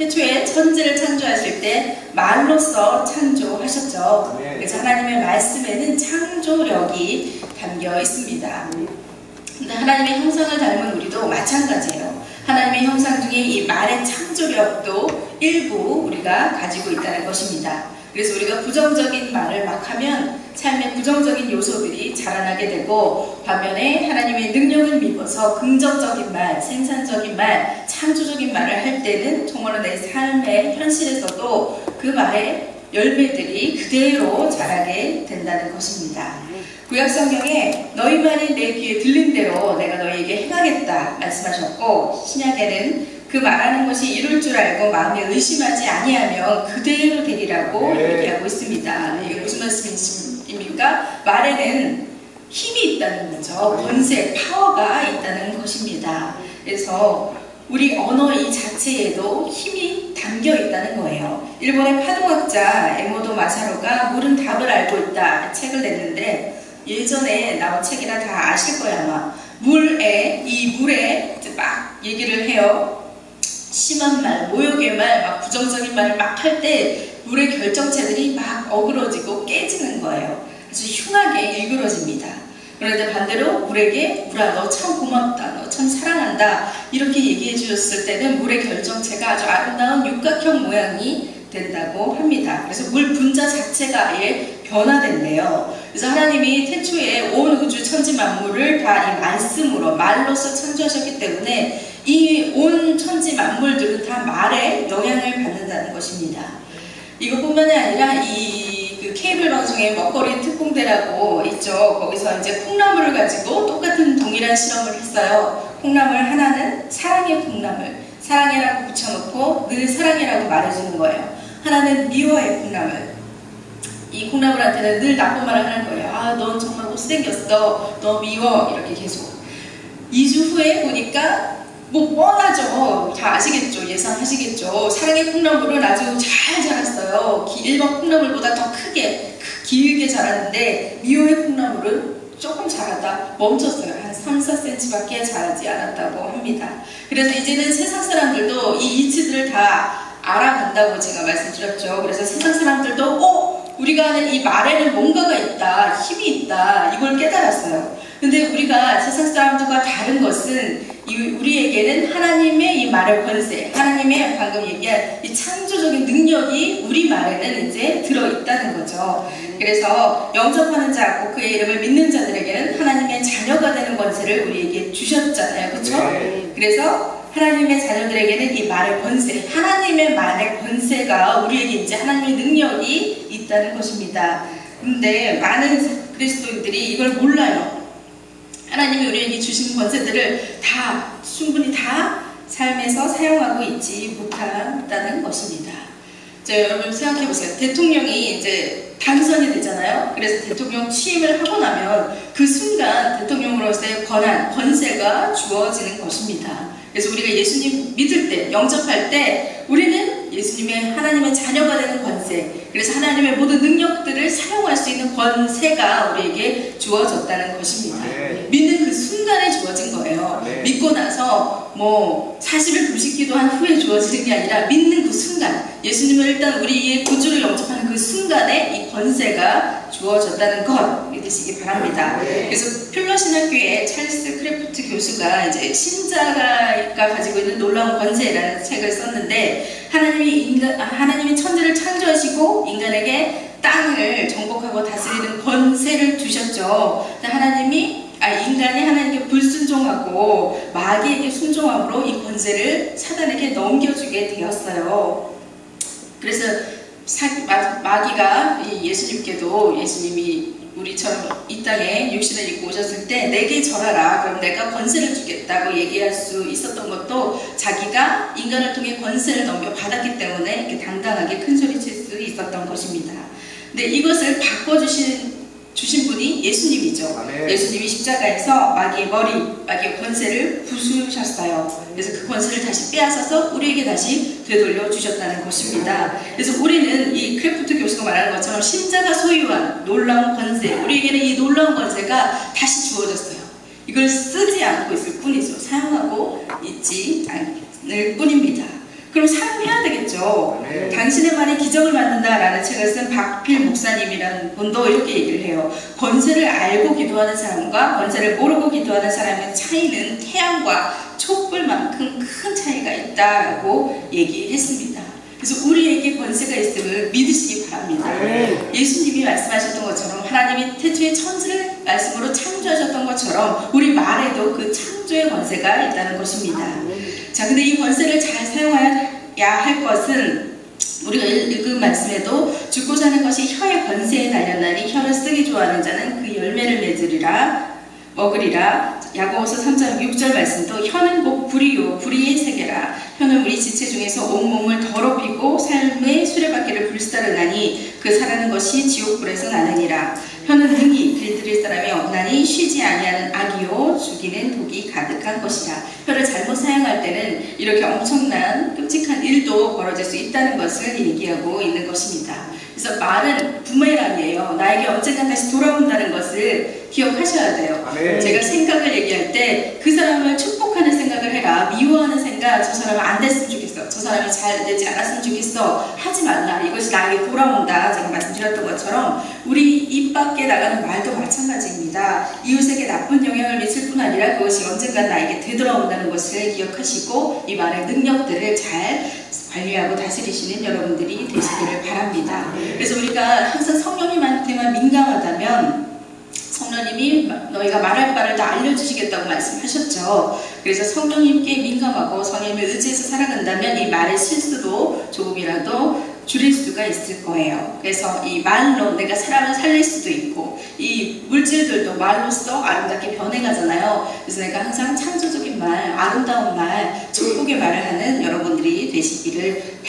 태초에 천지를 창조하실 때 말로써 창조하셨죠. 그래서 하나님의 말씀에는 창조력이 담겨 있습니다. 근데 하나님의 형상을 닮은 우리도 마찬가지예요. 하나님의 형상 중에 이 말의 창조력도 일부 우리가 가지고 있다는 것입니다. 그래서 우리가 부정적인 말을 막 하면 삶의 부정적인 요소들이 자라나게 되고, 반면에 하나님의 능력을 믿어서 긍정적인 말, 생산적인 말, 창조적인 말을 할 때는 정말로 내 삶의 현실에서도 그 말의 열매들이 그대로 자라게 된다는 것입니다. 구약성경에 너희 말이 내 귀에 들린 대로 내가 너희에게 행하겠다 말씀하셨고, 신약에는 그 말하는 것이 이룰 줄 알고 마음에 의심하지 아니하면 그대로 되리라고 얘기하고 있습니다. 이게 무슨 말씀입니까? 말에는 힘이 있다는 거죠. 권세, 파워가 있다는 것입니다. 그래서 우리 언어 이 자체에도 힘이 담겨 있다는 거예요. 일본의 파동학자 에모도 마사로가 물은 답을 알고 있다 책을 냈는데, 예전에 나온 책이라 다 아실 거예요 아마. 이 물에 막 얘기를 해요. 심한 말, 모욕의 말, 막 부정적인 말을 막 할 때 물의 결정체들이 막 어그러지고 깨지는 거예요. 아주 흉하게 일그러집니다. 그런데 반대로 물에게 물아 너 참 고맙다, 너 참 사랑한다 이렇게 얘기해 주셨을 때는 물의 결정체가 아주 아름다운 육각형 모양이 된다고 합니다. 그래서 물 분자 자체가 아예 변화된대요. 그래서 하나님이 태초에 온 우주 천지 만물을 다 이 말씀으로 말로써 창조하셨기 때문에 이 온 천지 만물들은 다 말에 영향을 받는다는 것입니다. 이것뿐만이 아니라 그 케이블 방송에 먹거리 특공대라고 있죠. 거기서 이제 콩나물을 가지고 똑같은 동일한 실험을 했어요. 콩나물 하나는 사랑의 콩나물, 사랑해라고 붙여놓고 늘 사랑해라고 말해주는 거예요. 하나는 미워의 콩나물. 이 콩나물한테는 늘 나쁜 말을 하는 거예요. 아, 넌 정말 못생겼어. 너 미워. 이렇게 계속. 2주 후에 보니까 뭐 뻔하죠. 다 아시겠죠. 예상하시겠죠. 사랑의 콩나물은 아주 잘 자랐어요. 일반 콩나물보다 더 크게, 길게 자랐는데 미워의 콩나물은 조금 자라다 멈췄어요. 한 3, 4cm밖에 자라지 않았다고 합니다. 그래서 이제는 세상 사람들도 이 이치들을 다 알아간다고 제가 말씀드렸죠. 그래서 세상 사람들도 우리가 하는 이 말에는 뭔가가 있다, 힘이 있다, 이걸 깨달았어요. 근데 우리가 세상 사람들과 다른 것은 우리에게는 하나님의 이 말의 권세, 하나님의 방금 얘기한 이 창조적인 능력이 우리 말에는 이제 들어있다는 거죠. 그래서 영접하는 자, 꼭 그의 이름을 믿는 자들에게는 하나님의 자녀가 되는 권세를 우리에게 주셨잖아요. 그렇죠? 그래서 하나님의 자녀들에게는 이 말의 권세, 하나님의 말의 권세가 우리에게 이제 하나님의 능력이 있다는 것입니다. 근데 많은 그리스도인들이 이걸 몰라요. 하나님이 우리에게 주신 권세들을 충분히 다 삶에서 사용하고 있지 못한다는 것입니다. 여러분 생각해 보세요. 대통령이 이제 당선이 되잖아요. 그래서 대통령 취임을 하고 나면 그 순간 대통령으로서의 권세가 주어지는 것입니다. 그래서 우리가 예수님 믿을 때, 영접할 때 우리는 예수님의 하나님의 자녀가 되는 권세, 그래서 하나님의 모든 능력들을 사용할 수 있는 권세가 우리에게 주어졌다는 것입니다. 믿는 그 순간에 주어진 거예요. 믿고 나서 뭐 40일 금식기도 한 후에 주어지는 게 아니라 믿는 그 순간, 예수님을 일단 우리의 구주를 영접하는 그 순간에 이 권세가 주어졌다는 것 믿으시기 바랍니다. 그래서 필러신학교의 찰스 크래프트 교수가 이제 신자가 가지고 있는 놀라운 권세라는 책을 썼는데, 하나님이 천지를 창조하시고 인간에게 땅을 정복하고 다스리는 권세를 주셨죠. 인간이 하나님께 불순종하고 마귀에게 순종함으로 이 권세를 사단에게 넘겨주게 되었어요. 그래서 마귀가 예수님께도, 예수님이 우리처럼 이 땅에 육신을 입고 오셨을 때 내게 절하라, 그럼 내가 권세를 주겠다고 얘기할 수 있었던 것도 자기가 인간을 통해 권세를 넘겨받았기 때문에 이렇게 당당하게 큰소리칠 수 있었던 것입니다. 근데 이것을 바꿔주신 분이 예수님이죠. 예수님이 십자가에서 마귀의 권세를 부수셨어요. 그래서 그 권세를 다시 빼앗아서 우리에게 다시 되돌려 주셨다는 것입니다. 그래서 우리는 이 크래프트 교수가 말하는 것처럼 신자가 소유한 놀라운 권세, 우리에게는 이 놀라운 권세가 다시 주어졌어요. 이걸 쓰지 않고 있을 뿐이죠. 사용하고 있지 않을 뿐입니다. 그럼 사용해야 되겠죠. 당신의 말이 기적을 만든다라는 책을 쓴 박필 목사님이라는 분도 이렇게 얘기를 해요. 권세를 알고 기도하는 사람과 권세를 모르고 기도하는 사람의 차이는 태양과 촛불만큼 큰 차이가 있다라고 얘기했습니다. 그래서 우리에게 권세가 있음을 믿으시기 바랍니다. 예수님이 말씀하셨던 것처럼 하나님이 태초에 천지를 말씀으로 창조하셨던 것처럼 우리 말에도 그 창조의 권세가 있다는 것입니다. 자, 근데 이 권세를 잘 사용해야 할 것은 우리가 읽은 말씀에도 죽고 사는 것이 혀의 권세에 달렸나니 혀를 쓰기 좋아하는 자는 그 열매를 맺으리라 먹으리라. 야고보서 3장 6절 말씀도 혀는 곧 불이요 불의의 세계라. 혀는 우리 지체 중에서 온몸을 더럽히고 삶의 수레바퀴를 불사르나니 그 사라는 것이 지옥불에서 나느니라. 혀는 능히 길들일 사람이 없나니 쉬지 아니하는 악이요 죽이는 독이 가득한 것이라. 혀를 잘못 사용할 때는 이렇게 엄청난 끔찍한 일도 벌어질 수 있다는 것을 얘기하고 있는 것입니다. 그래서 말은 부메랑이에요. 나에게 언젠가 다시 돌아온다는 것을 기억하셔야 돼요. 제가 생각을 얘기할 때 그 사람을 축복하는 생각을 해라. 미워하는 생각, 저 사람은 안 됐으면 좋겠어, 저 사람이 잘 되지 않았으면 좋겠어 하지 말라. 이것이 나에게 돌아온다. 제가 말씀드렸던 것처럼 우리 입 밖에 나가는 말도 마찬가지입니다. 이웃에게 나쁜 영향을 미칠 뿐 아니라 그것이 언젠가 나에게 되돌아온다는 것을 기억하시고 이 말의 능력들을 잘 관리하고 다스리시는 여러분들이 되시기를 바랍니다. 그래서 우리가 항상 성령님한테만 민감하다면 성령님이 너희가 말할 바를 다 알려주시겠다고 말씀하셨죠. 그래서 성령님께 민감하고 성령님을 의지해서 살아간다면 이 말의 실수도 조금이라도 줄일 수가 있을 거예요. 그래서 이 말로 내가 사람을 살릴 수도 있고 이 물질들도 말로써 아름답게 변해가잖아요. 그래서 내가 항상 창조적인 말, 아름다운 말, 축복의 말을 하는 여러분들이 되시기를